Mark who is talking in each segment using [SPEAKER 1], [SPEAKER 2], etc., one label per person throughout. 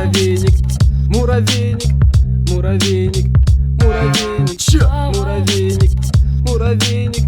[SPEAKER 1] Муравейник, муравейник, муравейник, муравейник, муравейник, муравейник.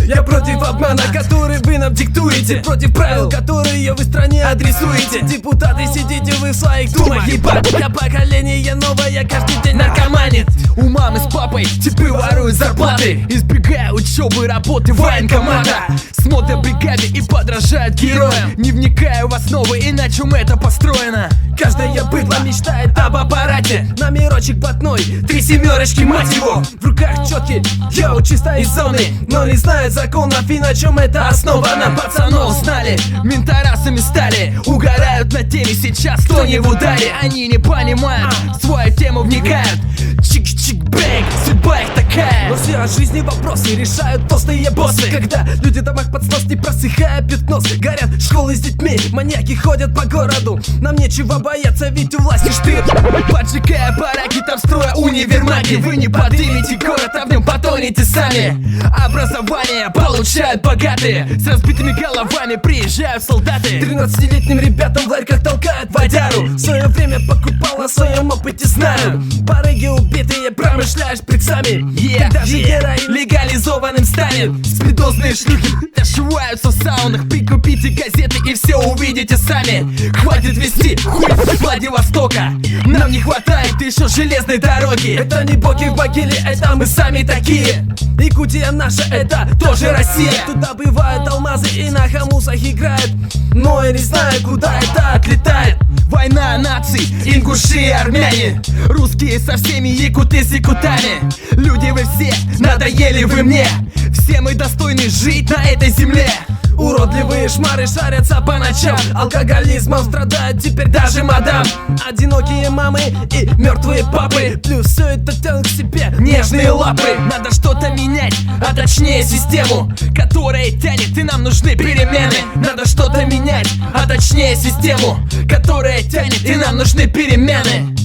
[SPEAKER 1] Я против обмана, который вы нам диктуете, против правил, которые вы стране адресуете. Депутаты, сидите вы в своих думах, ебать. Я поколение новое, каждый день наркоманит. У мамы с папой типы воруют зарплаты, избегая учебы, работы, военкомата. Смотрят бригаде и подражают героям, не вникая в основы и на чем это построено. Каждая быдло мечтает об аппарате, номерочек блатной, 3 семерочки, мать его. В руках четки, йоу, чисто из зоны, но не знают законов и на чем это основано. Пацанов знали, менторасами стали, угорают на теме сейчас, кто не в ударе. Они не понимают, в свою тему вникают. Чик-чик-бэнг, судьба их такая. Но все жизни вопросы решают толстые боссы, когда люди в домах под снос, не просыхая пьют нос. Горят школы с детьми, маньяки ходят по городу. Нам нечего бояться, ведь у власти штырь. Поджигая бараки, там строя универмаги. Вы не подымете город, а в нем потонете сами. Образование получают богатые, с разбитыми головами приезжают солдаты. 13-летним ребятам в ларьках толкают водяру. В свое время покупал, на своем опыте знаю. Барыги убитые, промышляешь шприцами. Когда же героин легализованным станет? Спидозные шлюхи дошиваются в саунах. Прикупите газеты и все увидите сами. Хватит вести хуй с Владивостока. Нам не хватает еще железной дороги. Это не боги в могиле, это мы сами такие. Якутия наша, это тоже Россия. Тут добывают алмазы и на хамусах играют, но я не знаю, куда это отлетает. Война наций, ингуши и армяне, русские со всеми, якуты с якутами. Люди вы все, надоели вы мне, все мы достойны жить на этой земле. Уродливые шмары шарятся по ночам, алкоголизмом страдают теперь даже мадам. Одинокие мамы и мертвые папы, плюс все это тянут к себе нежные лапы. Надо что-то менять, а точнее систему, которая тянет, и нам нужны перемены. Надо что-то менять, а точнее систему, которая тянет, и нам нужны перемены.